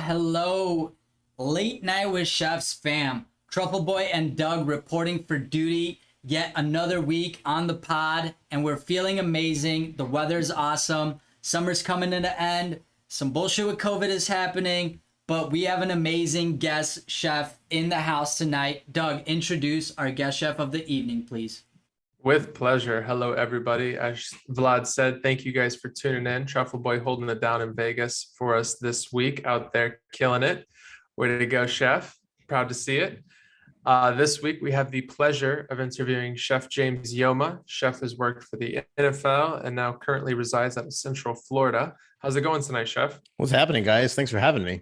Hello, late night with chefs fam. Truffle Boy and Doug reporting for duty. Yet another week on the pod, and we're feeling amazing. The weather's awesome. Summer's coming to an end. Some bullshit with COVID is happening, but we have an amazing guest chef in the house tonight. Doug, introduce our guest chef of the evening, please. With pleasure. Hello, everybody. As Vlad said, thank you guys for tuning in. Truffle Boy holding it down in Vegas for us this week, out there killing it. Way to go, chef. Proud to see it. This week, we have the pleasure of interviewing Chef James Yoma. Chef has worked for the NFL and now currently resides out of Central Florida. How's it going tonight, Chef? What's happening, guys? Thanks for having me.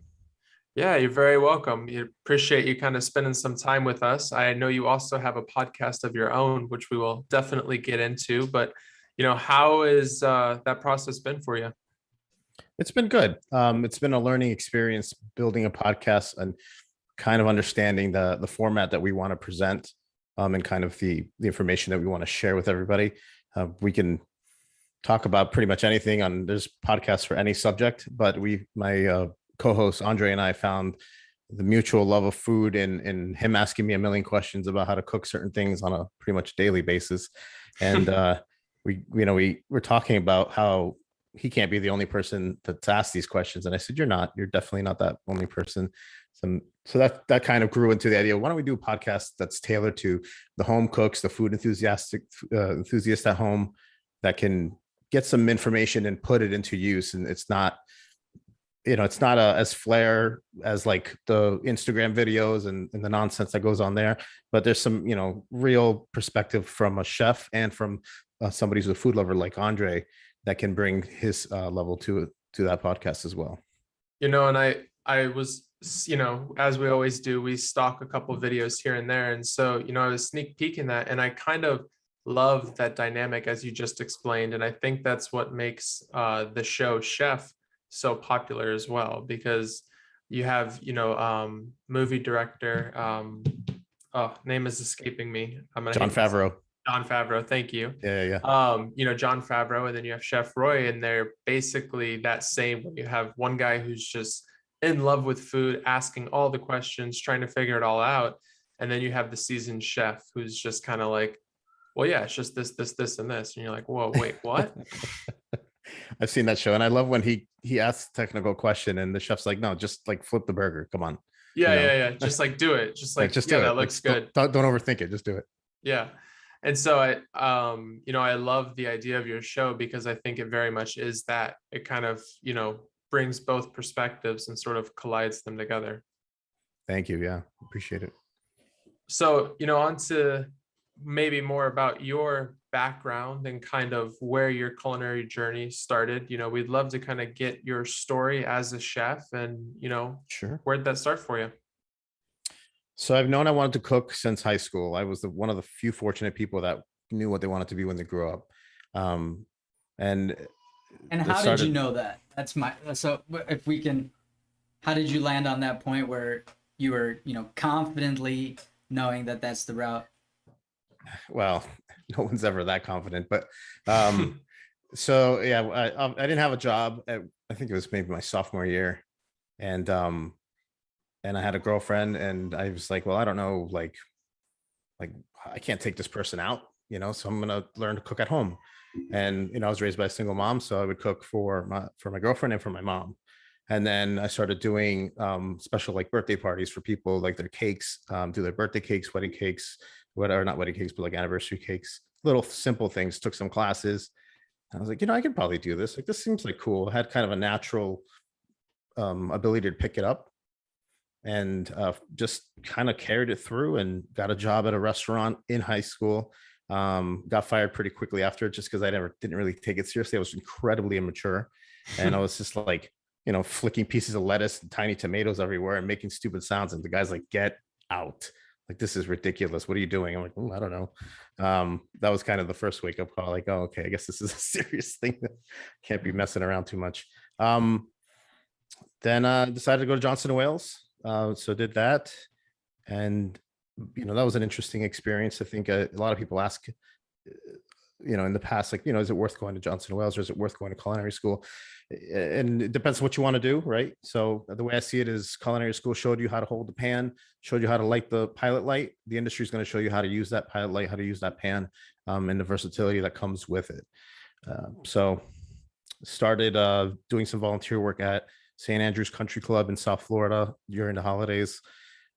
Yeah, you're very welcome. We appreciate you kind of spending some time with us. I know you also have a podcast of your own, which we will definitely get into. But, how has that process been for you? It's been good. It's been a learning experience building a podcast and kind of understanding the format that we want to present and kind of the information that we want to share with everybody. We can talk about pretty much anything on this podcast for any subject, but my co-host Andre and I found the mutual love of food and him asking me a million questions about how to cook certain things on a pretty much daily basis. And we're talking about how he can't be the only person that's asked these questions. And I said, you're definitely not that only person. So that kind of grew into the idea. Why don't we do a podcast that's tailored to the home cooks, the food enthusiast at home that can get some information and put it into use. And it's not as flair as like the Instagram videos and the nonsense that goes on there, but there's some, real perspective from a chef and from somebody who's a food lover like Andre that can bring his level to that podcast as well. And I was, as we always do, we stock a couple of videos here and there. And so, I was sneak peeking that, and I kind of love that dynamic as you just explained. And I think that's what makes the show Chef so popular as well, because you have movie director name is escaping me. Jon Favreau. Jon Favreau, thank you. Yeah. Jon Favreau, and then you have Chef Roy, and they're basically that same. You have one guy who's just in love with food, asking all the questions, trying to figure it all out, and then you have the seasoned chef who's just kind of like, well, yeah, it's just this, and this, and you're like, whoa, wait, what? I've seen that show, and I love when he asks a technical question and the chef's like, no, just like flip the burger, come on. Yeah. Just like do it, just do it. That looks good. Don't overthink it, just do it. Yeah. And so I love the idea of your show, because I think it very much is that. It kind of brings both perspectives and sort of collides them together. Thank you. Yeah, appreciate it. So on to maybe more about your background and kind of where your culinary journey started. We'd love to kind of get your story as a chef, and Sure. Where'd that start for you? So I've known I wanted to cook since high school. I was one of the few fortunate people that knew what they wanted to be when they grew up. And how did you know that? So if we can, how did you land on that point where you were, confidently knowing that that's the route? Well, no one's ever that confident, but so yeah, I didn't have a job I think it was maybe my sophomore year, and I had a girlfriend, and I was like, well, I don't know, like I can't take this person out, so I'm gonna learn to cook at home. And I was raised by a single mom, so I would cook for my girlfriend and for my mom. And then I started doing special like birthday parties for people, like their cakes, do their birthday cakes, wedding cakes, whatever, not wedding cakes, but like anniversary cakes, little simple things. Took some classes. And I was like, I could probably do this. Like, this seems like cool. I had kind of a natural ability to pick it up, and just kind of carried it through, and got a job at a restaurant in high school. Got fired pretty quickly after, just because I didn't really take it seriously. I was incredibly immature, and I was just like, flicking pieces of lettuce and tiny tomatoes everywhere and making stupid sounds. And the guy's like, get out. Like, this is ridiculous. What are you doing? I'm like, I don't know. That was kind of the first wake up call. Like, oh, okay, I guess this is a serious thing. Can't be messing around too much. Then decided to go to Johnson & Wales. So did that. And, that was an interesting experience. I think a lot of people ask, in the past, like, is it worth going to Johnson & Wales, or is it worth going to culinary school? And it depends what you want to do, right? So the way I see it is, culinary school showed you how to hold the pan, showed you how to light the pilot light. The industry is going to show you how to use that pilot light, how to use that pan, and the versatility that comes with it. So started doing some volunteer work at St. Andrew's Country Club in South Florida during the holidays.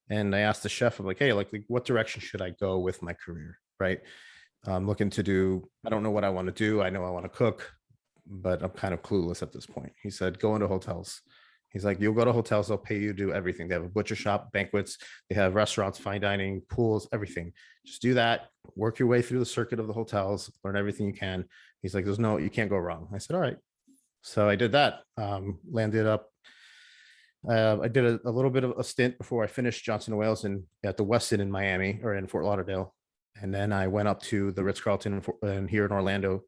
And I asked the chef, I'm like, hey, like what direction should I go with my career, right? I'm looking to do, I don't know what I want to do. I know I want to cook, but I'm kind of clueless at this point. He said, go into hotels. He's like, you'll go to hotels, they'll pay you to do everything. They have a butcher shop, banquets, they have restaurants, fine dining, pools, everything. Just do that, work your way through the circuit of the hotels, learn everything you can. He's like, you can't go wrong. I said, all right. So I did that, landed up. I did a little bit of a stint before I finished Johnson & Wales at the Westin in Miami, or in Fort Lauderdale. And then I went up to the Ritz-Carlton and here in Orlando.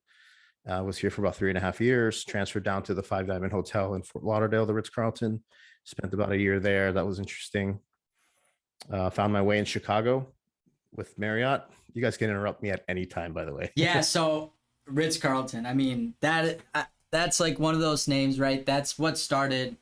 Was here for about 3.5 years, transferred down to the Five Diamond Hotel in Fort Lauderdale, the Ritz-Carlton. Spent about a year there. That was interesting. Found my way in Chicago with Marriott. You guys can interrupt me at any time, by the way. Yeah, so Ritz-Carlton, I mean, that's like one of those names, right? That's what started,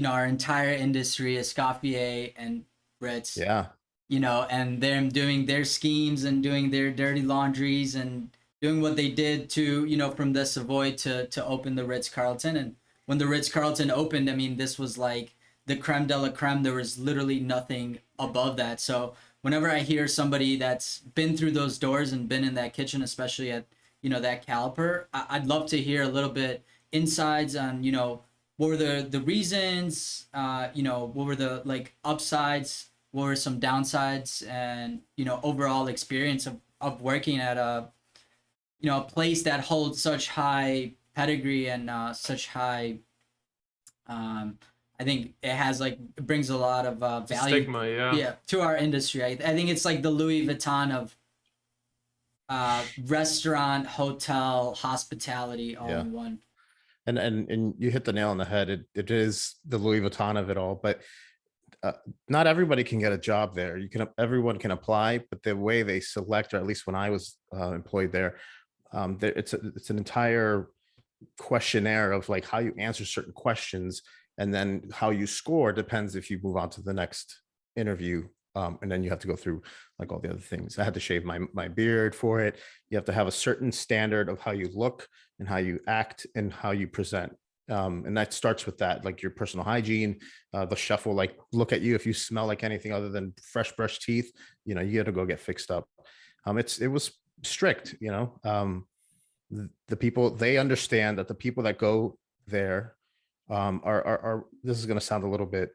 our entire industry, Escoffier and Ritz. Yeah. And them doing their schemes and doing their dirty laundries and doing what they did to, from the Savoy to open the Ritz-Carlton. And when the Ritz-Carlton opened, I mean, this was like the creme de la creme. There was literally nothing above that. So whenever I hear somebody that's been through those doors and been in that kitchen, especially at, that caliber, I'd love to hear a little bit insides on, what were the reasons, what were the like upsides, what were some downsides, and, overall experience of working at a place that holds such high pedigree and such high, I think it brings a lot of value, stigma, yeah, to our industry. I think it's like the Louis Vuitton of restaurant, hotel, hospitality, all in one. And you hit the nail on the head. It is the Louis Vuitton of it all, but not everybody can get a job there. Everyone can apply, but the way they select, or at least when I was employed there, it's an entire questionnaire of like how you answer certain questions, and then how you score depends if you move on to the next interview. And then you have to go through like all the other things. I had to shave my beard for it. You have to have a certain standard of how you look and how you act and how you present. And that starts with that, like your personal hygiene. The chef will like look at you if you smell like anything other than fresh brushed teeth. You got to go get fixed up. It was strict. The people, they understand that the people that go there are this is going to sound a little bit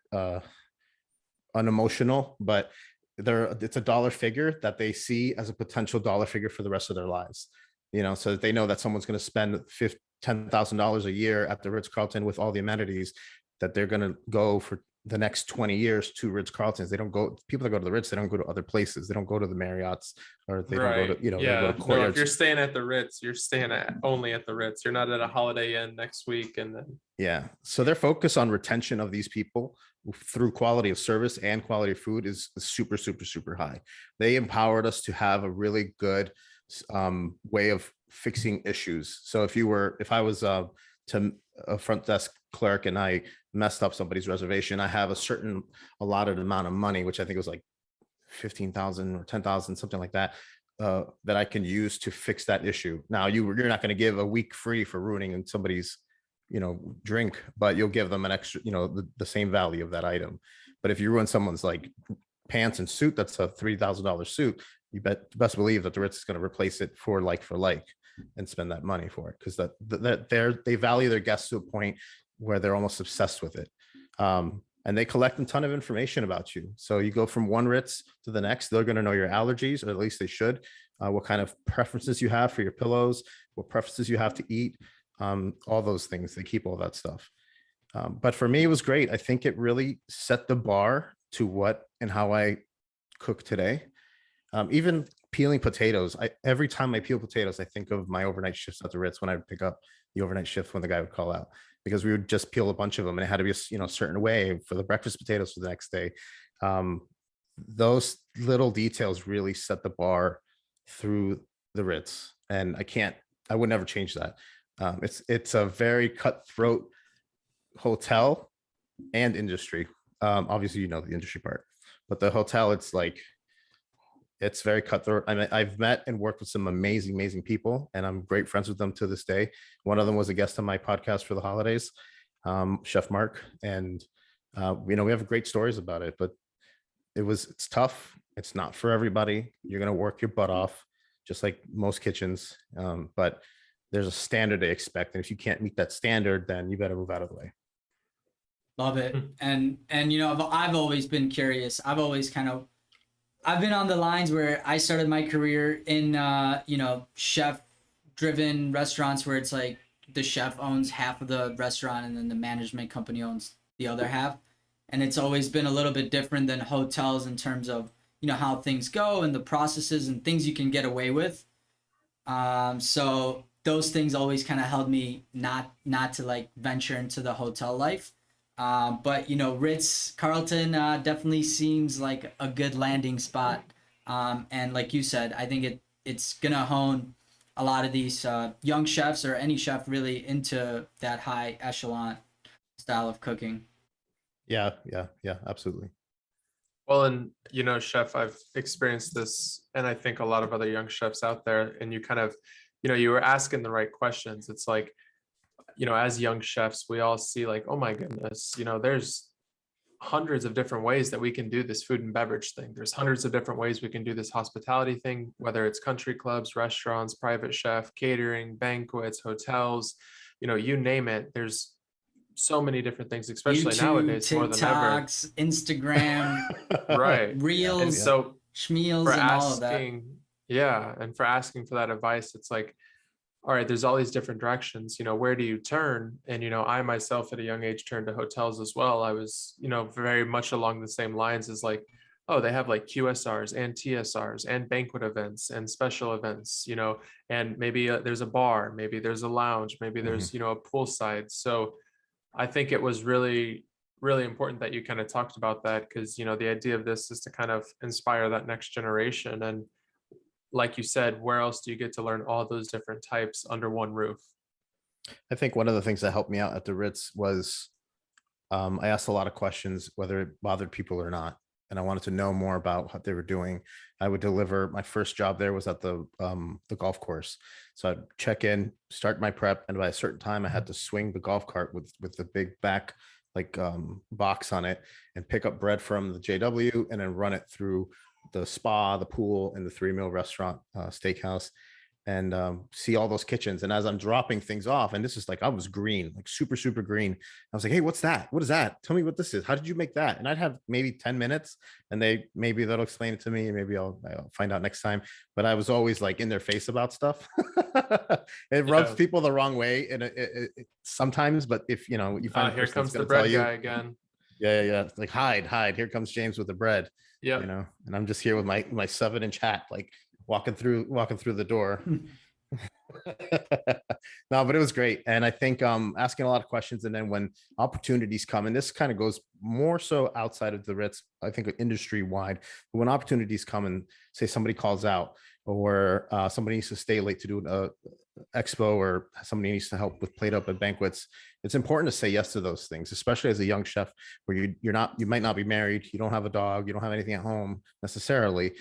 unemotional, but it's a dollar figure that they see as a potential dollar figure for the rest of their lives. So that they know that someone's going to spend $10,000 a year at the Ritz-Carlton with all the amenities, that they're going to go for the next 20 years to Ritz-Carltons. They don't go, people that go to the Ritz, they don't go to other places. They don't go to the Marriotts, or they don't go to, they go to no, if you're staying at the Ritz, you're staying only at the Ritz. You're not at a Holiday Inn next week. And then, so their focus on retention of these people through quality of service and quality of food is super, super, super high. They empowered us to have a really good way of fixing issues. So if I was to a front desk clerk and I messed up somebody's reservation, I have a allotted amount of money, which I think was like 15,000 or 10,000, something like that, that I can use to fix that issue. Now you're not going to give a week free for ruining somebody's drink, but you'll give them an extra, the same value of that item. But if you ruin someone's like pants and suit, that's a $3,000 suit, you best believe that the Ritz is going to replace it for like and spend that money for it, because they value their guests to a point where they're almost obsessed with it. And they collect a ton of information about you. So you go from one Ritz to the next, they're going to know your allergies, or at least they should, what kind of preferences you have for your pillows, what preferences you have to eat, all those things. They keep all that stuff. But for me, it was great. I think it really set the bar to what and how I cook today. Even peeling potatoes, every time I peel potatoes, I think of my overnight shifts at the Ritz when I would pick up the overnight shift when the guy would call out, because we would just peel a bunch of them and it had to be a certain way for the breakfast potatoes for the next day. Those little details really set the bar through the Ritz. and I would never change that. It's a very cutthroat hotel and industry. Obviously, you know the industry part, but the hotel, it's very cutthroat. I mean, I've met and worked with some amazing people, and I'm great friends with them to this day. One of them was a guest on my podcast for the holidays, Chef Mark, and we have great stories about it. But it's tough. It's not for everybody. You're gonna work your butt off, just like most kitchens. But there's a standard they expect, and if you can't meet that standard, then you better move out of the way. Love it. And I've always been curious. I've been on the lines where I started my career in chef driven restaurants where it's like the chef owns half of the restaurant and then the management company owns the other half. And it's always been a little bit different than hotels in terms of, how things go and the processes and things you can get away with. So those things always kind of held me not to like venture into the hotel life. But Ritz Carlton definitely seems like a good landing spot. And like you said, I think it's gonna hone a lot of these young chefs or any chef really into that high echelon style of cooking. Yeah, absolutely. Well, and chef, I've experienced this, and I think a lot of other young chefs out there, and you kind of, you were asking the right questions. It's like, as young chefs, we all see like, oh my goodness, there's hundreds of different ways that we can do this food and beverage thing. There's hundreds of different ways we can do this hospitality thing, whether it's country clubs, restaurants, private chef, catering, banquets, hotels, you name it. There's so many different things, especially YouTube, nowadays, more than ever. TikToks, Instagram, Right. Reels, And so schmeals, for and all of that. asking, yeah, and for asking for that advice, it's like, all right, there's all these different directions, where do you turn? And, I myself at a young age turned to hotels as well. I was, very much along the same lines as like, oh, they have like QSRs and TSRs and banquet events and special events, and maybe there's a bar, maybe there's a lounge, maybe there's, a poolside. So I think it was really, really important that you kind of talked about that, because, the idea of this is to kind of inspire that next generation. And like you said, where else do you get to learn all those different types under one roof? I think one of the things that helped me out at the Ritz was I asked a lot of questions, whether it bothered people or not. And I wanted to know more about what they were doing. I would deliver. My first job there was at the golf course. So I'd check in, start my prep, and by a certain time, I had to swing the golf cart with the big back box on it and pick up bread from the JW and then run it through the spa, the pool, and the 3 Meal Restaurant steakhouse, and see all those kitchens. And as I'm dropping things off, and this is like, I was green, like super green. I was like, hey, what's that? What is that? Tell me what this is. How did you make that? And I'd have maybe 10 minutes, and they'll explain it to me, and maybe I'll find out next time. But I was always like in their face about stuff. It rubs people the wrong way, and it sometimes. But if you find here comes the bread guy again. Yeah. Like hide. Here comes James with the bread. Yeah. And I'm just here with my 7-inch hat, like walking through the door. No, but it was great. And I think asking a lot of questions, and then when opportunities come, and this kind of goes more so outside of the Ritz, I think industry wide, but when opportunities come and say somebody calls out, or somebody needs to stay late to do an expo, or somebody needs to help with plate up at banquets, it's important to say yes to those things, especially as a young chef where you might not be married, you don't have a dog, you don't have anything at home necessarily.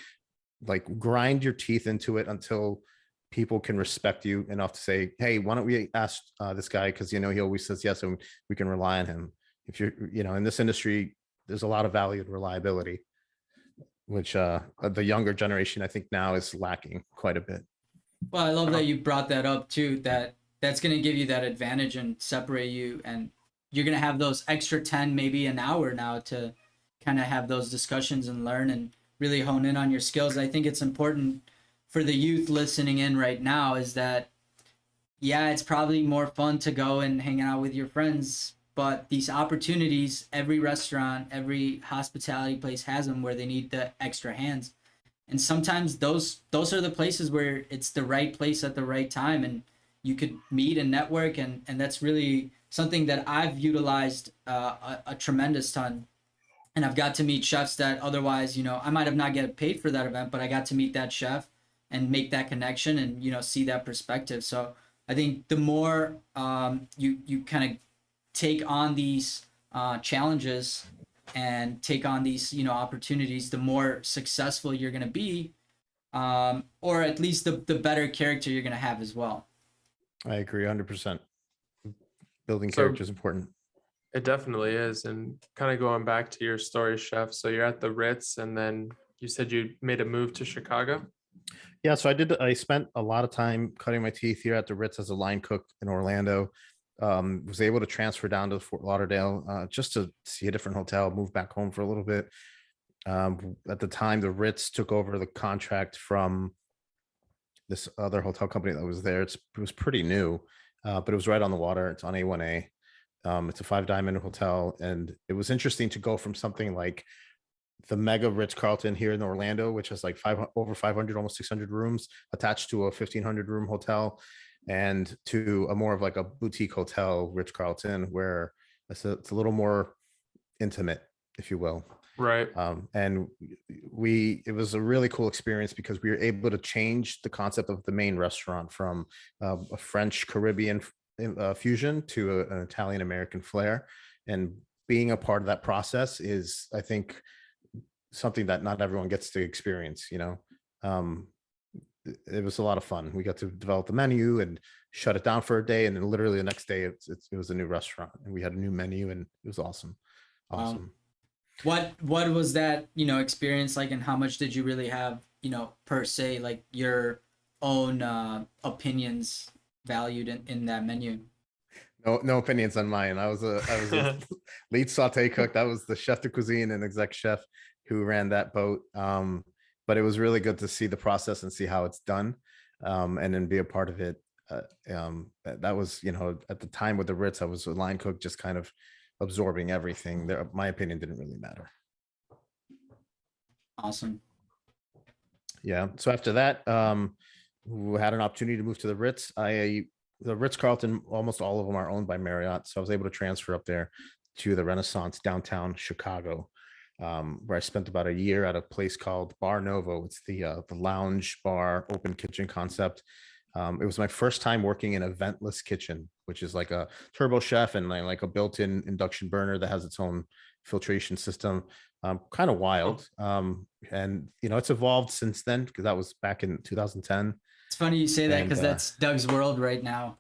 Like, grind your teeth into it until people can respect you enough to say, hey, why don't we ask this guy, because he always says yes, and we can rely on him. If you're in this industry, there's a lot of value and reliability, which the younger generation I think now is lacking quite a bit. Well, I love that you brought that up too, that's going to give you that advantage and separate you, and you're going to have those extra 10, maybe an hour now to kind of have those discussions and learn and really hone in on your skills. I think it's important for the youth listening in right now is that, yeah, it's probably more fun to go and hang out with your friends, but these opportunities, every restaurant, every hospitality place has them where they need the extra hands. And sometimes those are the places where it's the right place at the right time, and you could meet and network, and that's really something that I've utilized a tremendous ton. And I've got to meet chefs that otherwise, I might have not get paid for that event, but I got to meet that chef and make that connection and, you know, see that perspective. So I think the more you kind of take on these challenges and take on these, you know, opportunities, the more successful you're going to be, or at least the better character you're going to have as well. I agree 100%. Building So character is important. it definitely is. And kind of going back to your story, chef. So you're at the Ritz, and then you said you made a move to Chicago. Yeah, so I spent a lot of time cutting my teeth here at the Ritz as a line cook in Orlando. Was able to transfer down to Fort Lauderdale just to see a different hotel, move back home for a little bit. At the time, the Ritz took over the contract from this other hotel company that was there. It was pretty new, but it was right on the water. It's on A1A. It's a 5 diamond hotel, and it was interesting to go from something like the mega Ritz-Carlton here in Orlando, which has like over 500, almost 600 rooms attached to a 1,500 room hotel, and to a more of like a boutique hotel, Ritz-Carlton, where it's a little more intimate, if you will. Right. And it was a really cool experience because we were able to change the concept of the main restaurant from a French Caribbean fusion to an Italian American flair. And being a part of that process is, I think, something that not everyone gets to experience, you know. It was a lot of fun. We got to develop the menu and shut it down for a day, and then literally the next day it was a new restaurant, and we had a new menu, and it was awesome. What was that, you know, experience like, and how much did you really have, you know, per se, like your own opinions valued in that menu? No opinions on mine. I was a lead saute cook. That was the chef de cuisine and exec chef who ran that boat. But it was really good to see the process and see how it's done, and then be a part of it. That was, you know, at the time with the Ritz, I was a line cook, just kind of absorbing everything there. My opinion didn't really matter. Awesome. Yeah. So after that, we had an opportunity to move to the Ritz. The Ritz-Carlton, almost all of them are owned by Marriott. So I was able to transfer up there to the Renaissance downtown Chicago, where I spent about a year at a place called Bar Novo. It's the lounge bar, open kitchen concept. It was my first time working in a ventless kitchen, which is like a turbo chef and like a built-in induction burner that has its own filtration system. Kind of wild. And, you know, it's evolved since then, because that was back in 2010. It's funny you say that, because that's Doug's world right now.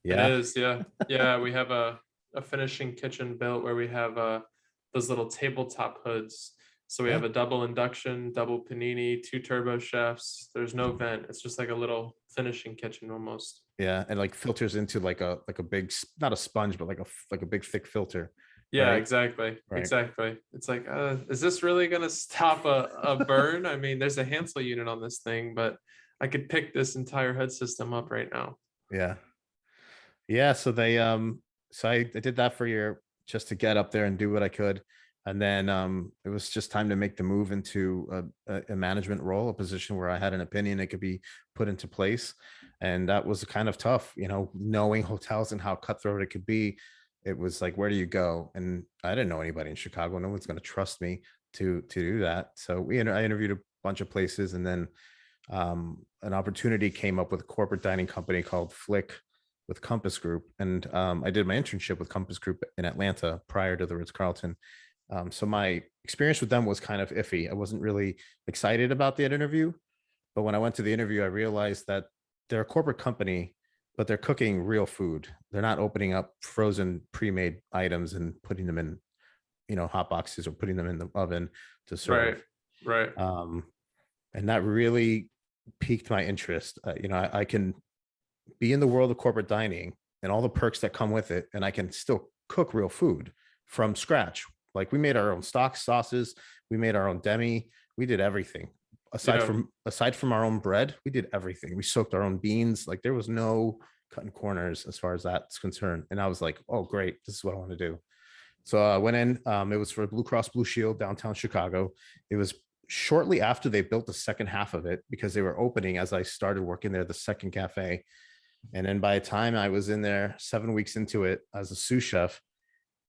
Yeah. It is. Yeah. Yeah. We have a finishing kitchen built where we have those little tabletop hoods. So we have a double induction, double panini, 2 turbo chefs. There's no vent. It's just like a little finishing kitchen almost. Yeah, and like filters into like a big, not a sponge, but like a big thick filter. Yeah, right? Exactly. Right. Exactly. It's like, is this really gonna stop a burn? I mean, there's a Hansel unit on this thing, but I could pick this entire hood system up right now. Yeah. Yeah. So I did that for a year just to get up there and do what I could. And then it was just time to make the move into a management role, a position where I had an opinion that could be put into place. And that was kind of tough, you know, knowing hotels and how cutthroat it could be. It was like, where do you go? And I didn't know anybody in Chicago. No one's going to trust me to do that. So I interviewed a bunch of places, and then an opportunity came up with a corporate dining company called Flick with Compass Group. And I did my internship with Compass Group in Atlanta prior to the Ritz-Carlton. So my experience with them was kind of iffy. I wasn't really excited about that interview, but when I went to the interview, I realized that they're a corporate company, but they're cooking real food. They're not opening up frozen pre-made items and putting them in, you know, hot boxes or putting them in the oven to serve. Right. And that really piqued my interest. You know, I can be in the world of corporate dining and all the perks that come with it, and I can still cook real food from scratch. Like, we made our own stock sauces, we made our own demi, we did everything. Aside from our own bread, we did everything. We soaked our own beans. Like, there was no cutting corners as far as that's concerned. And I was like, oh, great, this is what I want to do. So I went in. It was for Blue Cross Blue Shield downtown Chicago. It was shortly after they built the second half of it, because they were opening as I started working there, the second cafe. And then by the time I was in there 7 weeks into it as a sous chef,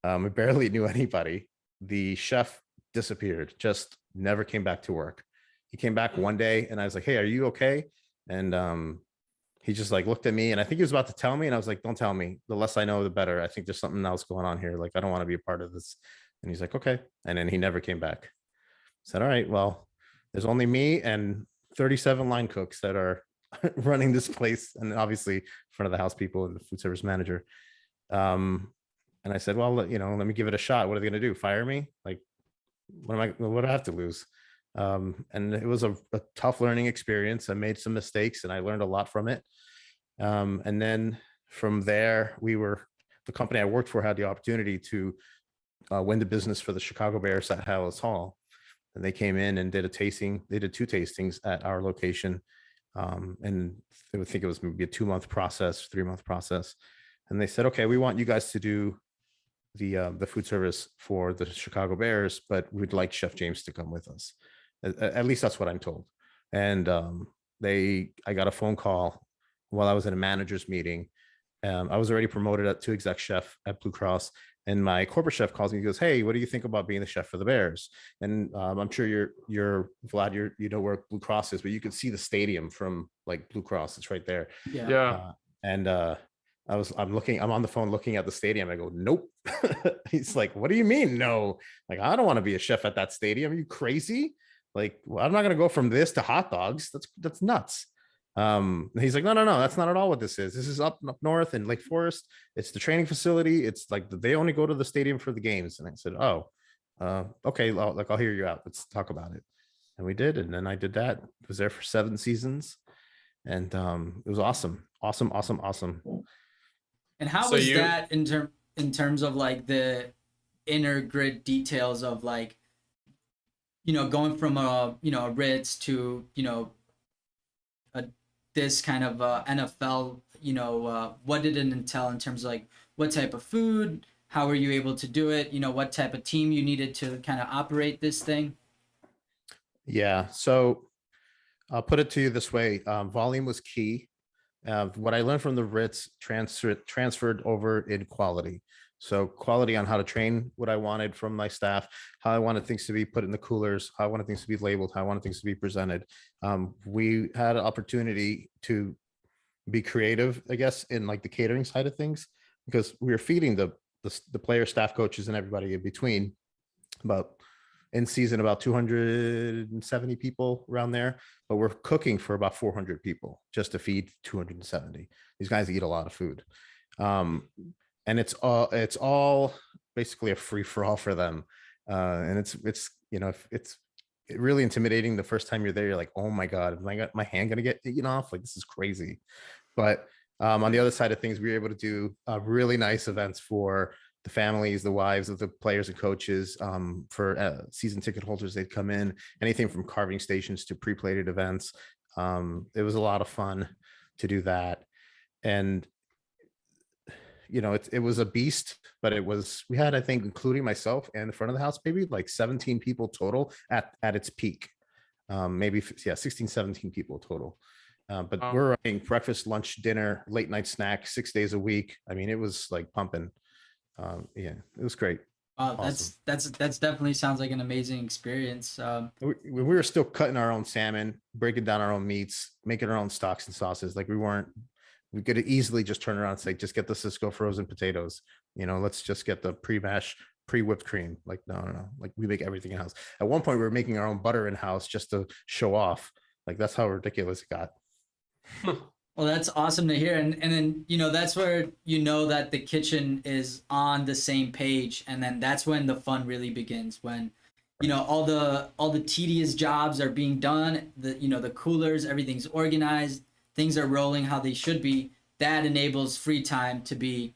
I barely knew anybody. The chef disappeared, just never came back to work. He came back one day and I was like, hey, are you okay? And he just like looked at me, and I think he was about to tell me, and I was like, don't tell me. The less I know, the better. I think there's something else going on here. Like, I don't want to be a part of this. And he's like, okay. And then he never came back. I said, all right, well, there's only me and 37 line cooks that are running this place, and obviously front of the house people and the food service manager. And I said, well, let me give it a shot. What are they going to do? Fire me? Like, what do I have to lose? And it was a tough learning experience. I made some mistakes and I learned a lot from it. And then from there, the company I worked for had the opportunity to win the business for the Chicago Bears at Hallis Hall. And they came in and did a tasting. They did 2 tastings at our location. And they would think it was maybe a 2-month process, 3-month process. And they said, okay, we want you guys to do the food service for the Chicago Bears, but we'd like Chef James to come with us. At least that's what I'm told. And I got a phone call while I was in a manager's meeting. I was already promoted to exec chef at Blue Cross, and my corporate chef calls me. He goes, "Hey, what do you think about being the chef for the Bears?" And I'm sure you're Vlad, you know where Blue Cross is, but you can see the stadium from like Blue Cross. It's right there. Yeah. And I'm on the phone looking at the stadium. I go, nope. He's like, what do you mean? No, like, I don't want to be a chef at that stadium. Are you crazy? Like, well, I'm not going to go from this to hot dogs. That's nuts. He's like, no, that's not at all what this is. This is up north in Lake Forest. It's the training facility. It's like they only go to the stadium for the games. And I said, oh, okay. I'll hear you out. Let's talk about it. And we did. And then I did that. I was there for 7 seasons. And it was awesome. Awesome. And how was that in terms of like the inner grid details of like, going from a Ritz to, this kind of NFL, what did it entail in terms of like what type of food, how were you able to do it? What type of team you needed to kind of operate this thing? Yeah. So I'll put it to you this way. Volume was key. What I learned from the Ritz transferred over in quality. So quality on how to train what I wanted from my staff, how I wanted things to be put in the coolers, how I wanted things to be labeled, how I wanted things to be presented. We had an opportunity to be creative, I guess, in like the catering side of things, because we were feeding the player, staff, coaches, and everybody in between about 270 people around there, but we're cooking for about 400 people just to feed 270. These guys eat a lot of food. And it's all basically a free for all for them. And it's really intimidating the first time you're there. You're like, oh my God, am my hand gonna get eaten off? Like, this is crazy. But on the other side of things, we were able to do really nice events for the families, the wives of the players and coaches. For season ticket holders, they'd come in, anything from carving stations to pre-plated events. It was a lot of fun to do that. And it was a beast, but we had, I think, including myself and the front of the house, maybe like 17 people total at its peak. Maybe 16, 17 people total. But we're running breakfast, lunch, dinner, late night snack, 6 days a week. I mean, it was like pumping. It was great. Awesome. That's definitely sounds like an amazing experience. We were still cutting our own salmon, breaking down our own meats, making our own stocks and sauces. Like, we could easily just turn around and say, just get the Cisco frozen potatoes. Let's just get the pre-mash, pre-whipped cream. Like, no. Like, we make everything in house. At one point, we were making our own butter in house just to show off. Like, that's how ridiculous it got. Well, that's awesome to hear. And then, that's where that the kitchen is on the same page. And then that's when the fun really begins, when, all the tedious jobs are being done, the coolers, everything's organized, things are rolling how they should be. That enables free time to be,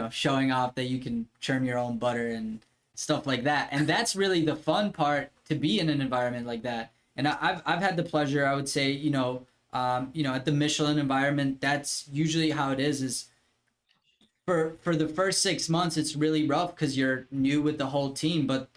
showing off that you can churn your own butter and stuff like that. And that's really the fun part, to be in an environment like that. And I've had the pleasure, I would say, at the Michelin environment, that's usually how it is for the first 6 months, it's really rough because you're new with the whole team, but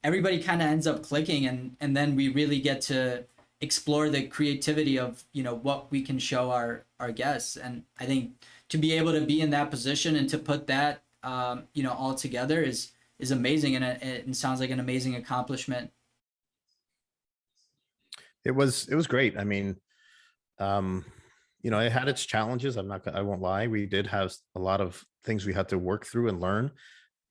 everybody kind of ends up clicking, and then we really get to explore the creativity of, what we can show our guests. And I think to be able to be in that position and to put that, all together is amazing. And it sounds like an amazing accomplishment. It was great. I mean, um, it had its challenges. I won't lie. We did have a lot of things we had to work through and learn,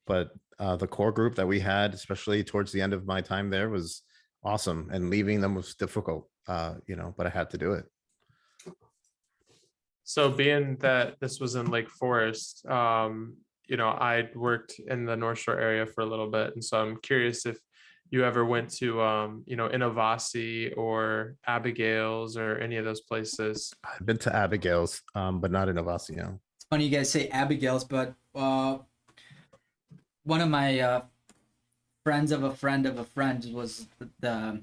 but the core group that we had, especially towards the end of my time there, was awesome. And leaving them was difficult, but I had to do it. So being that this was in Lake Forest, I'd worked in the North Shore area for a little bit. And so I'm curious if you ever went to, Innovasi or Abigail's or any of those places. I've been to Abigail's, but not in Avasio. It's funny you guys say Abigail's, but one of my friends of a friend of a friend was the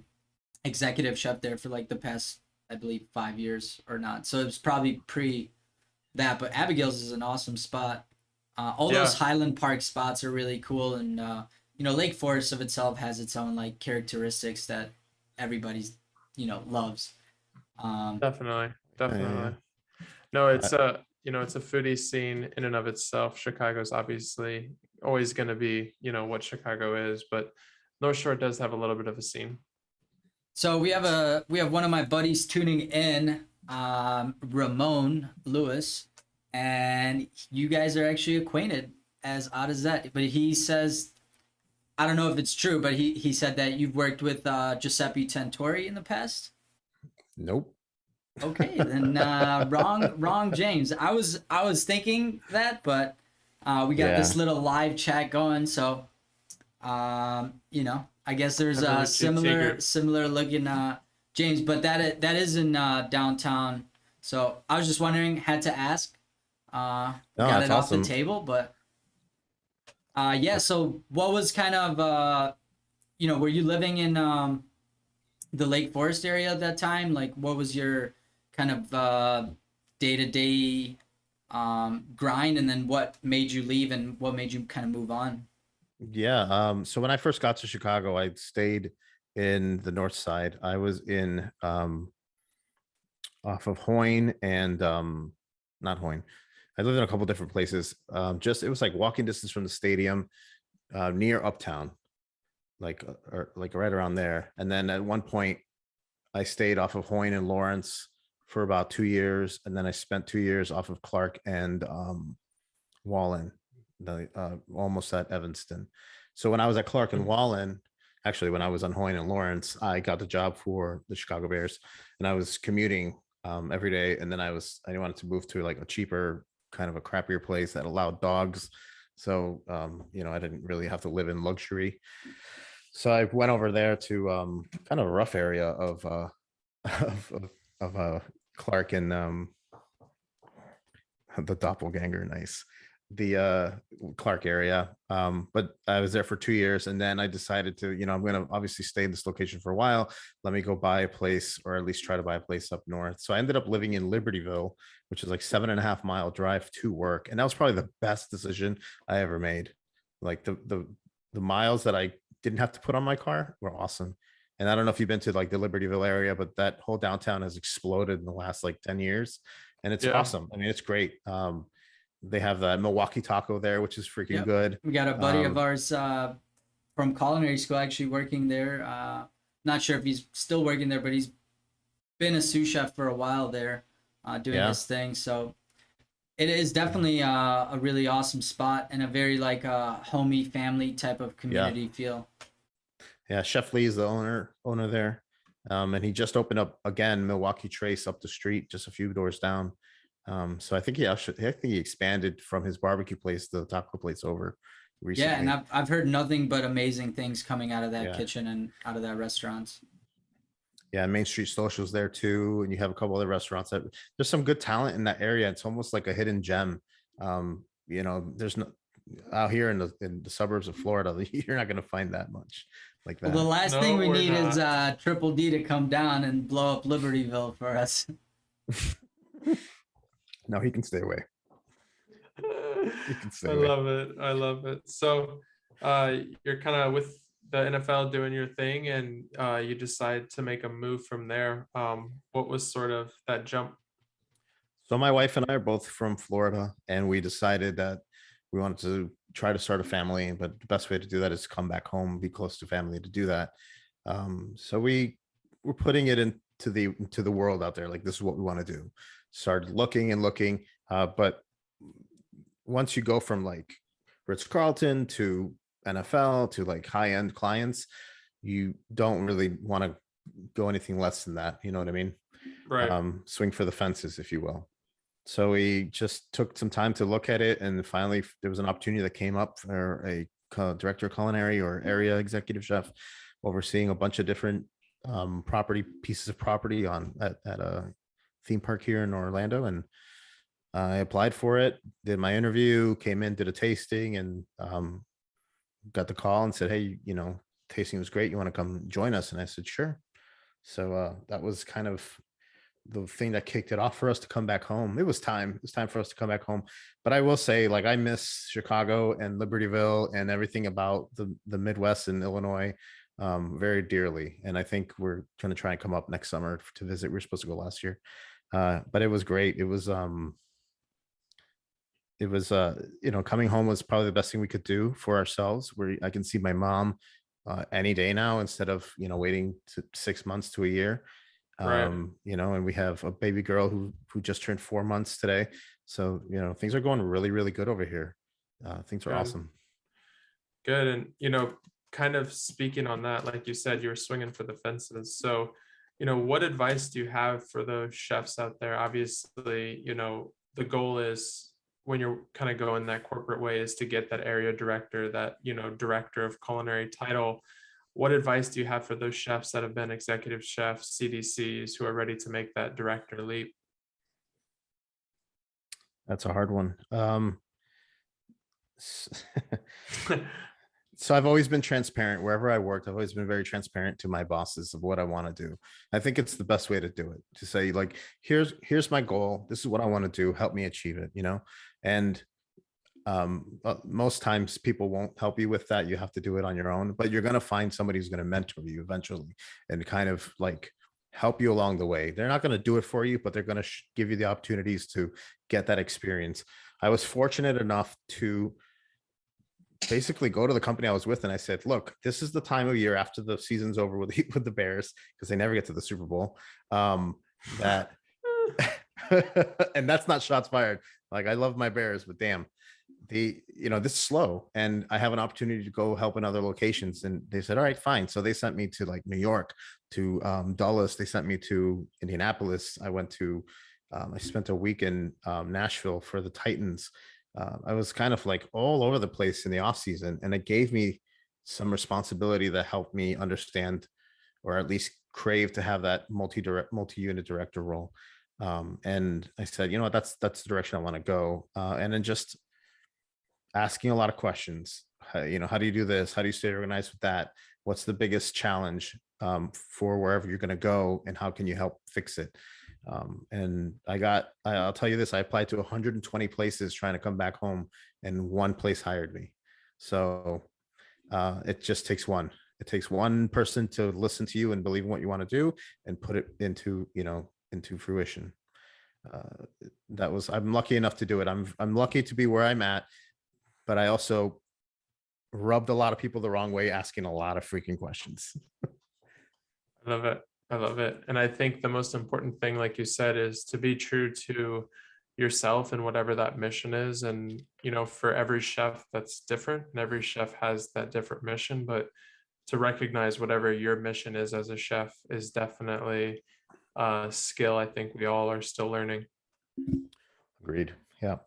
executive chef there for like the past, I believe, 5 years or not. So it was probably pre that, but Abigail's is an awesome spot. All those Highland Park spots are really cool, and Lake Forest of itself has its own like characteristics that everybody's loves. Definitely. Yeah. No, it's it's a foodie scene in and of itself. Chicago's obviously always going to be, what Chicago is, but North Shore does have a little bit of a scene. So we have one of my buddies tuning in, Ramon Lewis, and you guys are actually acquainted, as odd as that. But he says, I don't know if it's true, but he said that you've worked with Giuseppe Tentori in the past. Nope. Okay, then wrong, James. I was thinking that, but we got this little live chat going, so I guess there's a similar looking James, but that is in downtown. So I was just wondering, had to ask. Got it off the table, but yeah. So what was kind of were you living in the Lake Forest area at that time? Like, what was your kind of day-to-day grind, and then what made you leave and what made you kind of move on? Yeah. So when I first got to Chicago, I stayed in the north side. I was in off of Hoyne and not Hoyne. I lived in a couple different places. It was like walking distance from the stadium, near Uptown, like right around there. And then at one point, I stayed off of Hoyne and Lawrence for about 2 years, and then I spent 2 years off of Clark and Wallen, almost at Evanston. So when I was at Clark and Wallen, actually when I was on Hoyne and Lawrence, I got the job for the Chicago Bears, and I was commuting every day. And then I wanted to move to like a cheaper, kind of a crappier place that allowed dogs. So I didn't really have to live in luxury. So I went over there to kind of a rough area of Clark and the doppelganger, nice, the Clark area. But I was there for 2 years, and then I decided to, I'm going to obviously stay in this location for a while. Let me go buy a place, or at least try to buy a place up north. So I ended up living in Libertyville, which is like 7.5 mile drive to work. And that was probably the best decision I ever made. Like the miles that I didn't have to put on my car were awesome. And I don't know if you've been to like the Libertyville area, but that whole downtown has exploded in the last like 10 years. And it's awesome. I mean, it's great. They have the Milwaukee taco there, which is freaking good. We got a buddy of ours from culinary school actually working there. Not sure if he's still working there, but he's been a sous chef for a while there, doing this thing. So it is definitely a really awesome spot, and a very like homey family type of community feel. Yeah, Chef Lee is the owner there. And he just opened up again Milwaukee Trace up the street, just a few doors down. So I think he expanded from his barbecue place to the taco place over recently. Yeah, and I've heard nothing but amazing things coming out of that kitchen and out of that restaurant. Yeah, Main Street Social's there too, and you have a couple other restaurants there's some good talent in that area. It's almost like a hidden gem. There's no out here in the suburbs of Florida, you're not going to find that much like that. Well, the last thing we need is Triple D to come down and blow up Libertyville for us. No, he can stay away. I love it. So you're kind of with the NFL doing your thing, and you decide to make a move from there. What was sort of that jump? So my wife and I are both from Florida, and we decided that we wanted to try to start a family, but the best way to do that is to come back home, be close to family to do that. So we we're putting it into the world out there. Like, this is what we want to do. Started looking and looking, but once you go from like Ritz Carlton to NFL to like high end clients, you don't really want to go anything less than that. You know what I mean? Right. Swing for the fences, if you will. So we just took some time to look at it, and finally there was an opportunity that came up for a director of culinary or area executive chef, overseeing a bunch of different pieces of property at a theme park here in Orlando. And I applied for it, did my interview, came in, did a tasting, and got the call and said, hey, tasting was great. You want to come join us? And I said, sure. So that was kind of the thing that kicked it off for us to come back home. It was time for us to come back home. But I will say, like, I miss Chicago and Libertyville and everything about the Midwest and Illinois very dearly. And I think we're going to try and come up next summer to visit. We were supposed to go last year. But it was great. It was coming home was probably the best thing we could do for ourselves, where I can see my mom any day now, instead of waiting 6 months to a year. Right. And we have a baby girl who just turned 4 months today. So things are going really, really good over here. Things are Good. awesome. Good. And kind of speaking on that, like you said, you were swinging for the fences. So what advice do you have for those chefs out there? Obviously, the goal is, when you're kind of going that corporate way, is to get that area director, that director of culinary title. What advice do you have for those chefs that have been executive chefs, CDCs, who are ready to make that director leap? That's a hard one. So I've always been transparent wherever I worked. I've always been very transparent to my bosses of what I want to do. I think it's the best way to do it, to say, like, here's my goal. This is what I want to do. Help me achieve it, And most times people won't help you with that. You have to do it on your own, but you're going to find somebody who's going to mentor you eventually and kind of like help you along the way. They're not going to do it for you, but they're going to give you the opportunities to get that experience. I was fortunate enough to basically go to the company I was with, and I said, look, this is the time of year after the season's over with the Bears, because they never get to the Super Bowl. That and that's not shots fired. Like, I love my Bears, but damn, this is slow, and I have an opportunity to go help in other locations. And they said, all right, fine. So they sent me to like New York, to Dulles. They sent me to Indianapolis. I spent a week in Nashville for the Titans. I was kind of like all over the place in the off season, and it gave me some responsibility that helped me understand, or at least crave to have that multi-unit director role. And I said, what, that's the direction I want to go. And then just asking a lot of questions. How do you do this? How do you stay organized with that? What's the biggest challenge for wherever you're going to go, and how can you help fix it? And I'll tell you this, I applied to 120 places trying to come back home, and one place hired me. So it just takes one. It takes one person to listen to you and believe in what you want to do and put it into fruition. I'm lucky enough to do it. I'm lucky to be where I'm at, but I also rubbed a lot of people the wrong way, asking a lot of freaking questions. I love it. I love it. And I think the most important thing, like you said, is to be true to yourself and whatever that mission is. And, for every chef, that's different, and every chef has that different mission, but to recognize whatever your mission is as a chef is definitely a skill I think we all are still learning. Agreed. Yeah.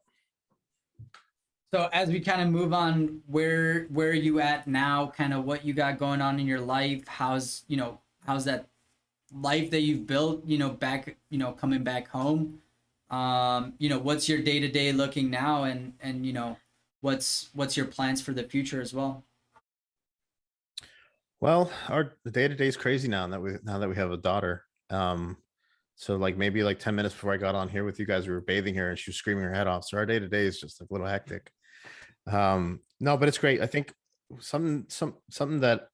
So as we kind of move on, where are you at now? Kind of what you got going on in your life? How's that life that you've built, back, coming back home? What's your day-to-day looking now, and what's your plans for the future as well? Well, the day-to-day is crazy now that we have a daughter. So like maybe like 10 minutes before I got on here with you guys, we were bathing her and she was screaming her head off. So our day-to-day is just like a little hectic. No, but it's great. I think something that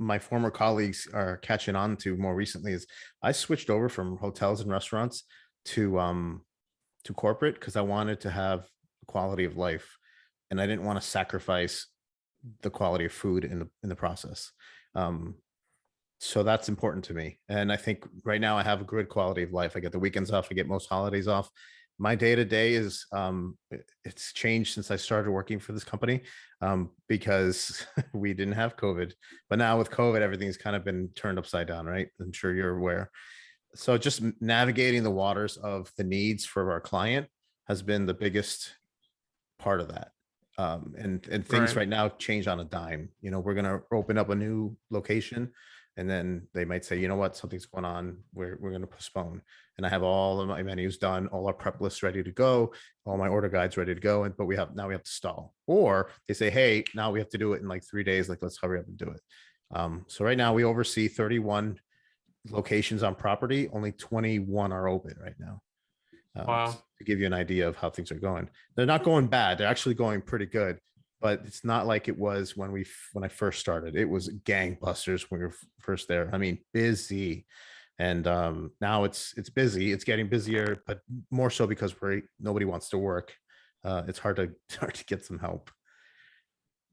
my former colleagues are catching on to more recently is I switched over from hotels and restaurants to corporate, because I wanted to have quality of life, and I didn't want to sacrifice the quality of food in the process. So that's important to me. And I think right now I have a good quality of life. I get the weekends off, I get most holidays off. My day to day is it's changed since I started working for this company, because we didn't have COVID. But now with COVID, everything's kind of been turned upside down, right? I'm sure you're aware. So just navigating the waters of the needs for our client has been the biggest part of that. And things Right. right now change on a dime. You know, we're gonna open up a new location, and then they might say, you know what, something's going on. We're gonna postpone. And I have all of my menus done, all our prep lists ready to go, all my order guides ready to go. And but we have to stall. Or they say, hey, now we have to do it in like 3 days. Like, let's hurry up and do it. So right now we oversee 31 locations on property. Only 21 are open right now. Wow. To give you an idea of how things are going. They're not going bad. They're actually going pretty good, but it's not like it was when I first started. It was gangbusters when we were first there. I mean, busy. And now it's busy. It's getting busier, but more so because nobody wants to work. It's hard to get some help.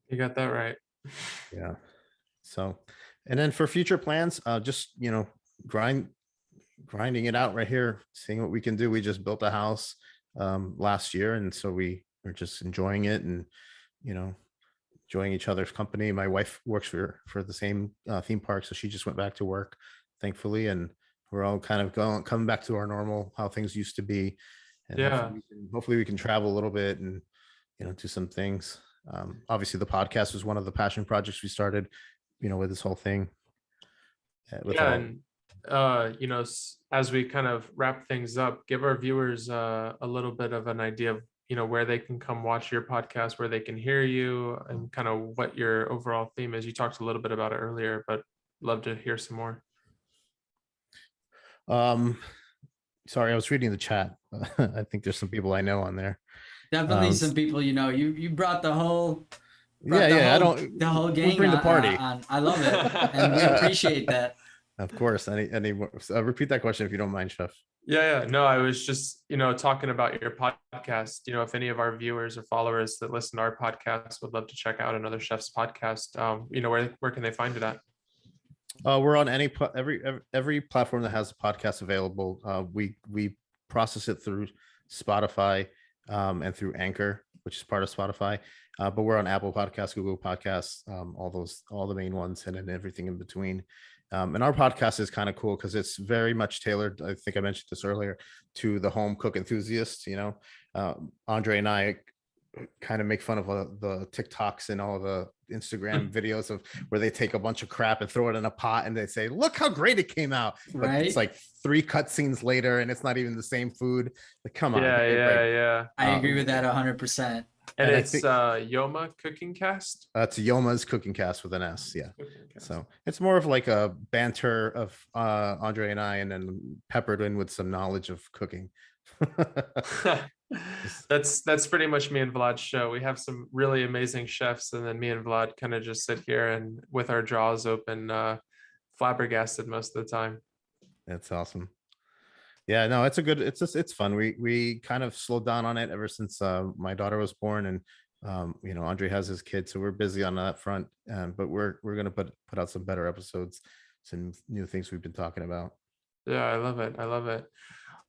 You got that right. Yeah. So, and then for future plans, just, grinding it out right here, seeing what we can do. We just built a house last year, and so we are just enjoying it, and you know enjoying each other's company. My wife works for the same theme park, so she just went back to work, thankfully, and we're all kind of coming back to our normal, how things used to be. And Yeah. hopefully we can travel a little bit and do some things. Obviously the podcast was one of the passion projects we started, with this whole thing. Yeah. And as we kind of wrap things up, give our viewers a little bit of an idea of where they can come watch your podcast, where they can hear you, and kind of what your overall theme is. You talked a little bit about it earlier, but love to hear some more. Sorry, I was reading the chat. I think there's some people I know on there. Definitely some people, you brought the whole I the whole gang we bring the party. on. I love it, and we appreciate that. Of course. Any repeat that question if you don't mind, Chef. Yeah. No, I was just, talking about your podcast. If any of our viewers or followers that listen to our podcast would love to check out another chef's podcast, where can they find it at? We're on every platform that has a podcast available. We process it through Spotify and through Anchor, which is part of Spotify. But we're on Apple Podcasts, Google Podcasts, all the main ones, and then everything in between. And our podcast is kind of cool because it's very much tailored. I think I mentioned this earlier, to the home cook enthusiast. Andre and I kind of make fun of the TikToks and all the Instagram videos of where they take a bunch of crap and throw it in a pot and they say, look how great it came out. But right? It's like 3 cutscenes later and it's not even the same food. Like, come on. Yeah. I agree with that 100%. And it's Yoma Cooking Cast. It's Yoma's Cooking Cast with an S. Yeah. So it's more of like a banter of Andre and I, and then peppered in with some knowledge of cooking. That's pretty much me and Vlad's show. We have some really amazing chefs, and then me and Vlad kind of just sit here and with our jaws open, flabbergasted most of the time. That's awesome. Yeah, no, it's fun. We kind of slowed down on it ever since my daughter was born, and Andre has his kid, so we're busy on that front. But we're gonna put out some better episodes, some new things we've been talking about. Yeah, I love it.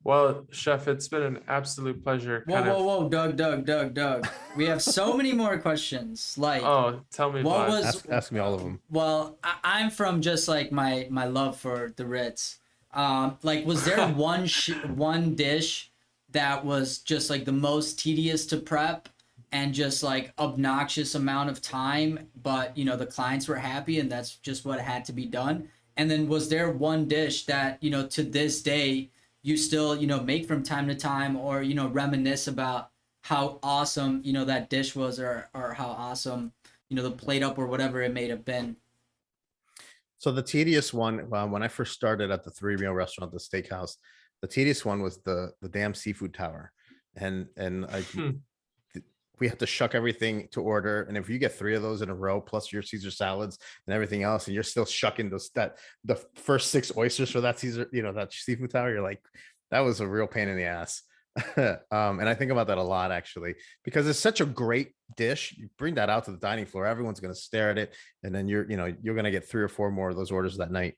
Well, Chef, it's been an absolute pleasure. Whoa, Doug. We have so many more questions. Like, oh, tell me. Ask me all of them. Well, I'm from just like my love for the Ritz. Like, was there one dish that was just like the most tedious to prep and just like obnoxious amount of time, but the clients were happy and that's just what had to be done? And then was there one dish that to this day you still make from time to time, or reminisce about how awesome that dish was, or how awesome the plate up or whatever it may have been? So the tedious one, when I first started at the 3-meal restaurant, the steakhouse, the tedious one was the damn seafood tower, and we have to shuck everything to order. And if you get 3 of those in a row, plus your Caesar salads and everything else, and you're still shucking the first 6 oysters for that that seafood tower, you're like, that was a real pain in the ass. And I think about that a lot actually, because it's such a great dish. You bring that out to the dining floor, everyone's going to stare at it, and then you're going to get 3 or 4 more of those orders that night.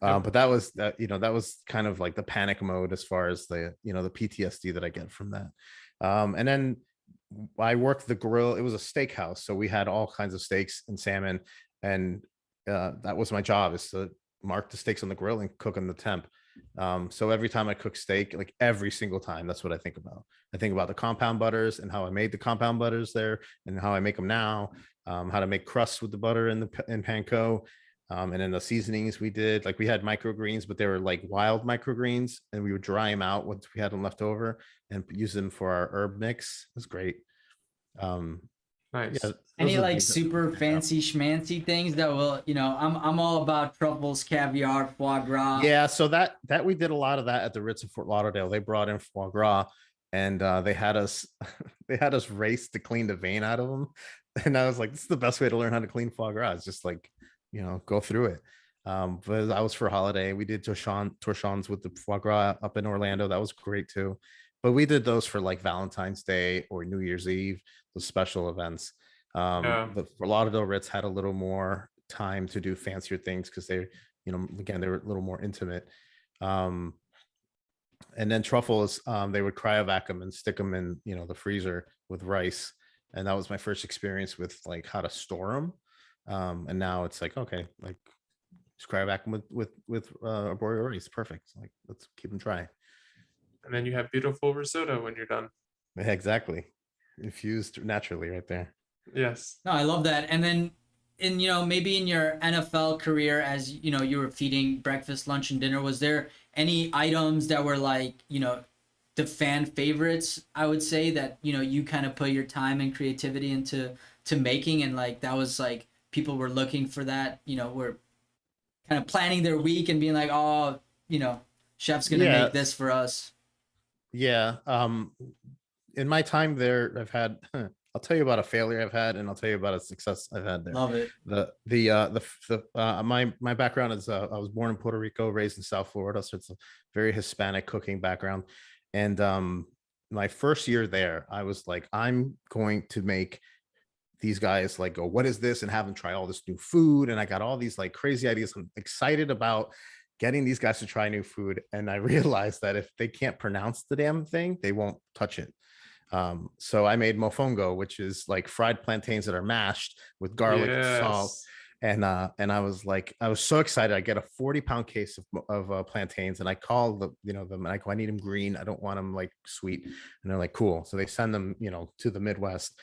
Yep. But that was that was kind of like the panic mode as far as the the PTSD that I get from that. And then I worked the grill. It was a steakhouse, so we had all kinds of steaks and salmon, and that was my job, is to mark the steaks on the grill and cook on the temp. So every time I cook steak, like every single time, that's what I think about. I think about the compound butters and how I made the compound butters there and how I make them now, how to make crusts with the butter in panko. And then the seasonings we did, like we had microgreens, but they were like wild microgreens, and we would dry them out once we had them left over and use them for our herb mix. It was great. Nice. Yeah, Any those are like the- super fancy schmancy things that will, I'm all about truffles, caviar, foie gras. Yeah, so that we did a lot of that at the Ritz of Fort Lauderdale. They brought in foie gras, and they had us they had us race to clean the vein out of them. And I was like, this is the best way to learn how to clean foie gras. It's just like, go through it. But I was for a holiday. We did torchons with the foie gras up in Orlando. That was great too. But we did those for like Valentine's Day or New Year's Eve, those special events. Yeah. The Fort Lauderdale Ritz had a little more time to do fancier things because they, again, they were a little more intimate. And then truffles, they would cryovac them and stick them in, the freezer with rice. And that was my first experience with like how to store them. And now it's like, okay, like just cryovac them with arboreal rice. Perfect. Like, let's keep them dry. And then you have beautiful risotto when you're done. Yeah, exactly. Infused naturally right there. Yes. No, I love that. And then maybe in your NFL career, as you were feeding breakfast, lunch, and dinner, was there any items that were like, the fan favorites, I would say, that, you kind of put your time and creativity into making, and like that was like people were looking for that, were kind of planning their week and being like, oh, chef's gonna make this for us. Yeah. In my time there, I've had I'll tell you about a failure I've had, and I'll tell you about a success I've had there. Love it. My background is I was born in Puerto Rico, raised in South Florida, so it's a very Hispanic cooking background. And my first year there, I was like, I'm going to make these guys like go, what is this? And have them try all this new food. And I got all these like crazy ideas. I'm excited about getting these guys to try new food. And I realized that if they can't pronounce the damn thing, they won't touch it. So I made mofongo, which is like fried plantains that are mashed with garlic and salt. And I was like, I was so excited. I get a 40-pound case of plantains, and I call them, and I go, I need them green. I don't want them like sweet. And they're like, cool. So they send them, to the Midwest.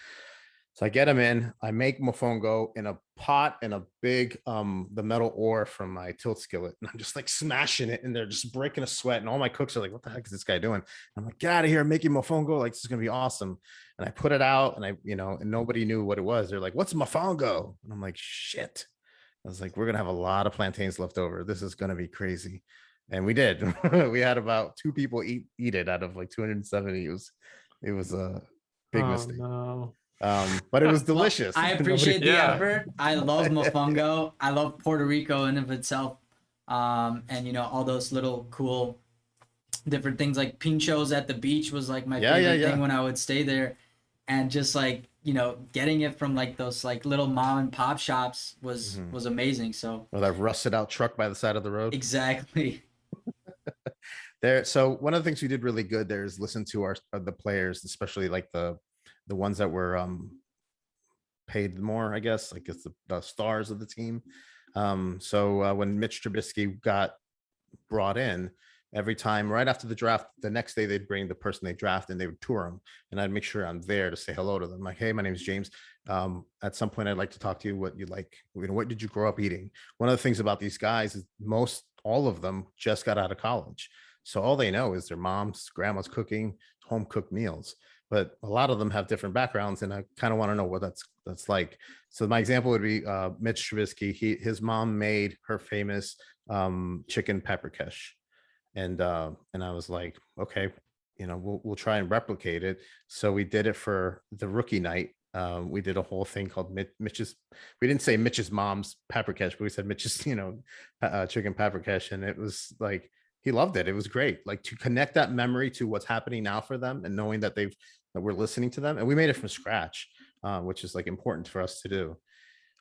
So I get them in, I make mofongo in a pot and a big, the metal ore from my tilt skillet. And I'm just like smashing it, and they're just breaking a sweat. And all my cooks are like, what the heck is this guy doing? I'm like, get out of here, I'm making mofongo. Like, this is going to be awesome. And I put it out, and and nobody knew what it was. They're like, what's mofongo? And I'm like, shit. I was like, we're going to have a lot of plantains left over. This is going to be crazy. And we did. We had about 2 people eat it out of like 270. It was a big mistake. No. But it was delicious. Well, I appreciate the Yeah. effort. I love mofongo. I love Puerto Rico in of itself. And all those little cool different things, like pinchos at the beach was like my favorite thing when I would stay there. And just like, getting it from like those like little mom and pop shops was amazing. So that rusted out truck by the side of the road. Exactly. There. So one of the things we did really good there is listen to the players, especially like the ones that were paid more, I guess, like it's the stars of the team. So when Mitch Trubisky got brought in, every time right after the draft, the next day they'd bring the person they draft and they would tour them, and I'd make sure I'm there to say hello to them. Like, hey, my name is James. At some point, I'd like to talk to you. What you like? What did you grow up eating? One of the things about these guys is all of them just got out of college, so all they know is their mom's, grandma's cooking, home cooked meals. But a lot of them have different backgrounds, and I kind of want to know what that's like. So my example would be Mitch Trubisky. His mom made her famous chicken peppercash, and I was like, okay, we'll try and replicate it. So we did it for the rookie night. We did a whole thing called Mitch's. We didn't say Mitch's mom's peppercash, but we said Mitch's, chicken peppercash, and it was like he loved it. It was great. Like to connect that memory to what's happening now for them and knowing that that we're listening to them. And we made it from scratch, which is like important for us to do.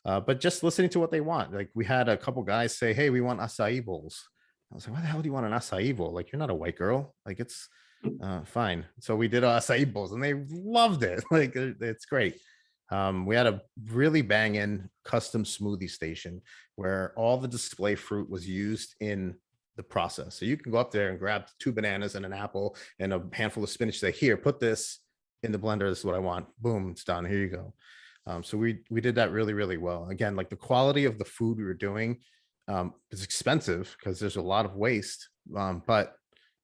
But just listening to what they want. Like we had a couple guys say, "Hey, we want acai bowls." I was like, "Why the hell do you want an acai bowl? Like you're not a white girl. Like it's fine." So we did acai bowls and they loved it. Like it's great. We had a really banging custom smoothie station where all the display fruit was used in the process. So you can go up there and grab 2 bananas and an apple and a handful of spinach. Say, "Here, put this in the blender. This is what I want." Boom, it's done. Here you go. So we did that really, really well. Again, like the quality of the food we were doing is expensive because there's a lot of waste, but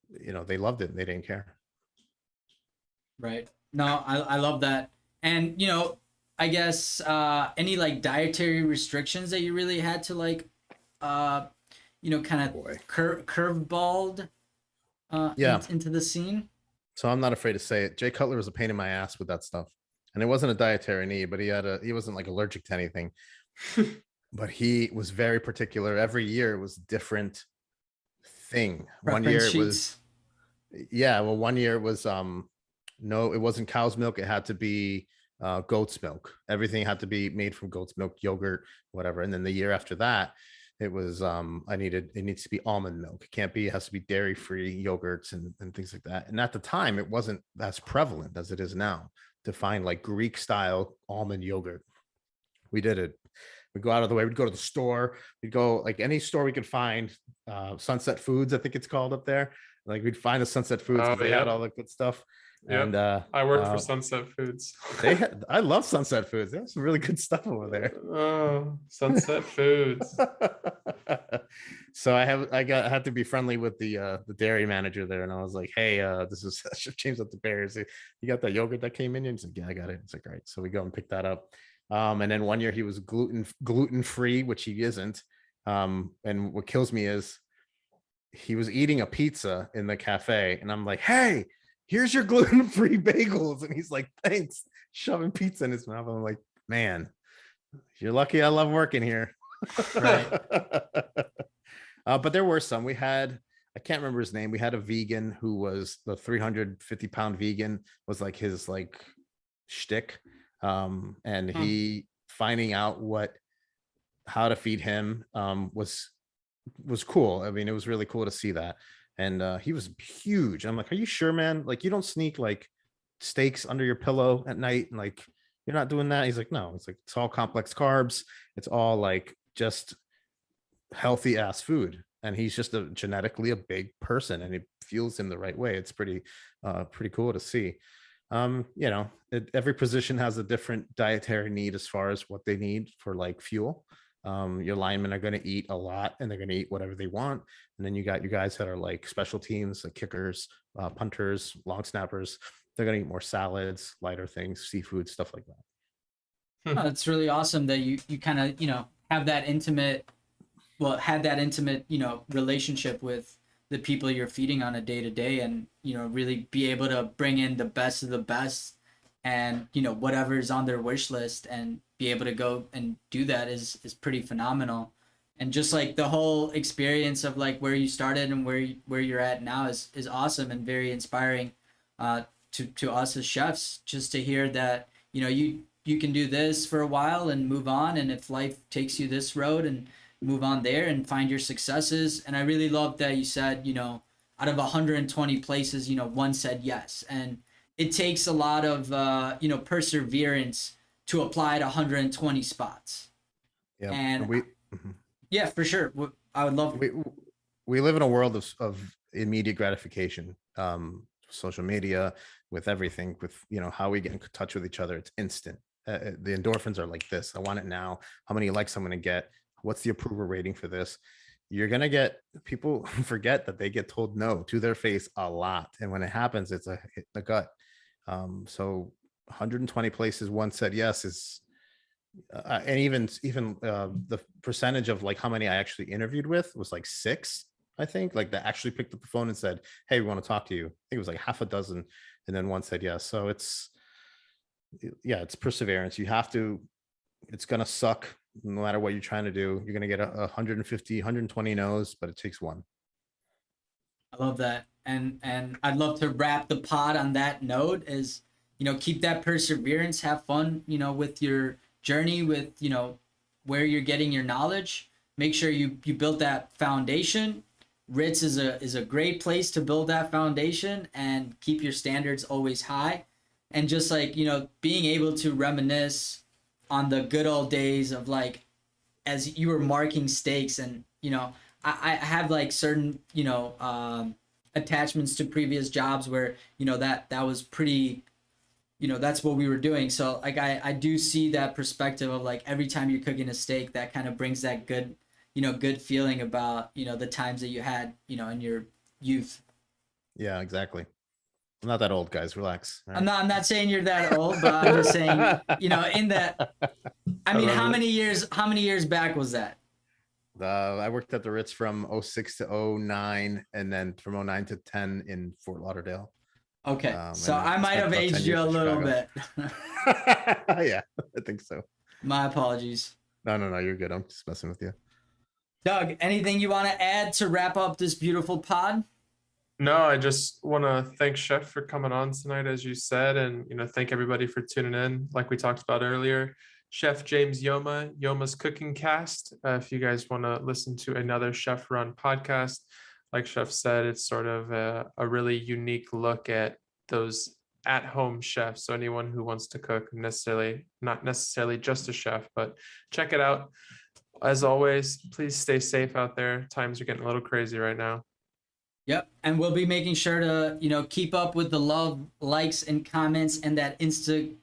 they loved it and they didn't care. Right. No, I love that. And I guess any like dietary restrictions that you really had to like kind of curveballed into the scene? So I'm not afraid to say it. Jay Cutler was a pain in my ass with that stuff. And it wasn't a dietary need, but he wasn't like allergic to anything. But he was very particular. Every year it was a different thing. One year it was well, one year it was no, it wasn't cow's milk. It had to be goat's milk. Everything had to be made from goat's milk, yogurt, whatever. And then the year after that, it was it needs to be almond milk. It has to be dairy-free yogurts and things like that. And at the time, it wasn't as prevalent as it is now to find like Greek style almond yogurt. We did it. We'd go out of the way. We'd go to the store. We'd go like any store we could find. Sunset Foods, I think it's called up there. Like we'd find a Sunset Foods because they had all the good stuff. Yep. And I worked for Sunset Foods. I love Sunset Foods. They have some really good stuff over there. Oh, Sunset Foods. So I had to be friendly with the dairy manager there, and I was like, "Hey, I should change up the bears. You got that yogurt that came in?" And he's like, "Yeah, I got it." It's like, "Great." So we go and pick that up. And then one year he was gluten free, which he isn't. And what kills me is he was eating a pizza in the cafe, and I'm like, "Hey, here's your gluten-free bagels." And he's like, "Thanks," shoving pizza in his mouth. I'm like, "Man, you're lucky I love working here." Right. But there were some. I can't remember his name. We had a vegan who was the 350-pound vegan was like his like shtick. And he finding out how to feed him was cool. I mean, it was really cool to see that. And he was huge. I'm like, "Are you sure, man? Like you don't sneak like steaks under your pillow at night and like you're not doing that?" He's like, "No, it's all complex carbs. It's all like just healthy ass food." And he's just genetically a big person and it fuels him the right way. It's pretty cool to see. Every position has a different dietary need as far as what they need for like fuel. Your linemen are going to eat a lot and they're going to eat whatever they want. And then you got you guys that are like special teams, like kickers, punters, long snappers. They're going to eat more salads, lighter things, seafood, stuff like that. Oh, it's really awesome that you kind of, have that intimate, relationship with the people you're feeding on a day to day and, really be able to bring in the best of the best and, whatever's on their wish list and be able to go and do that is pretty phenomenal. And just like the whole experience of like where you started and where you're at now is awesome and very inspiring to us as chefs, just to hear that, you can do this for a while and move on. And if life takes you this road and move on there and find your successes. And I really love that you said, out of 120 places, one said yes. And it takes a lot of, perseverance to apply to 120 spots. Yeah. And yeah, for sure. I would love. We live in a world of immediate gratification, social media, with everything, with, how we get in touch with each other. It's instant. The endorphins are like this. I want it now. How many likes I'm going to get? What's the approval rating for this? You're going to get people forget that they get told no to their face a lot. And when it happens, it's a hit in the gut. So 120 places, one said yes is, and even the percentage of like how many I actually interviewed with was like 6, I think, like that actually picked up the phone and said, "Hey, we want to talk to you." I think it was like half a dozen. And then one said yes. So it's perseverance. It's going to suck. No matter what you're trying to do, you're going to get 150, 120 no's, but it takes one. I love that. And I'd love to wrap the pod on that note is, keep that perseverance, have fun, with your journey, with, where you're getting your knowledge. Make sure you build that foundation. Ritz is a great place to build that foundation and keep your standards always high. And just like, being able to reminisce on the good old days of like, as you were marking steaks and, I have like certain, attachments to previous jobs where, that was pretty, that's what we were doing. So like, I do see that perspective of like, every time you're cooking a steak, that kind of brings that good, good feeling about, the times that you had, in your youth. Yeah, exactly. I'm not that old, guys. Relax. All right. I'm not saying you're that old, but I'm just saying, in that, I mean, how many years back was that? I worked at the Ritz from 06 to 09 and then from 09 to 10 in Fort Lauderdale. Okay. So and I might spent have about 10 aged you years a in little Chicago. bit. Yeah, I think so. My apologies. No, you're good. I'm just messing with you. Doug, anything you want to add to wrap up this beautiful pod? No, I just want to thank Chef for coming on tonight, as you said, and thank everybody for tuning in. Like we talked about earlier, Chef James Yoma, Yoma's Cooking Cast. If you guys want to listen to another chef-run podcast, like Chef said, it's sort of a really unique look at those at-home chefs. So anyone who wants to cook, not necessarily just a chef, but check it out. As always, please stay safe out there. Times are getting a little crazy right now. Yep. And we'll be making sure to, keep up with the love, likes, and comments and that instant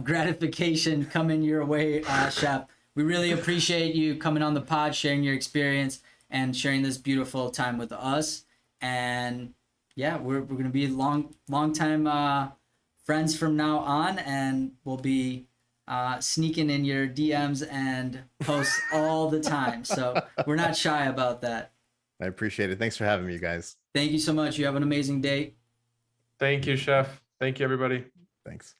gratification coming your way, Chef. We really appreciate you coming on the pod, sharing your experience, and sharing this beautiful time with us. And yeah, we're going to be long time friends from now on, and we'll be sneaking in your DMs and posts all the time. So we're not shy about that. I appreciate it. Thanks for having me, you guys. Thank you so much. You have an amazing day. Thank you, Chef. Thank you, everybody. Thanks.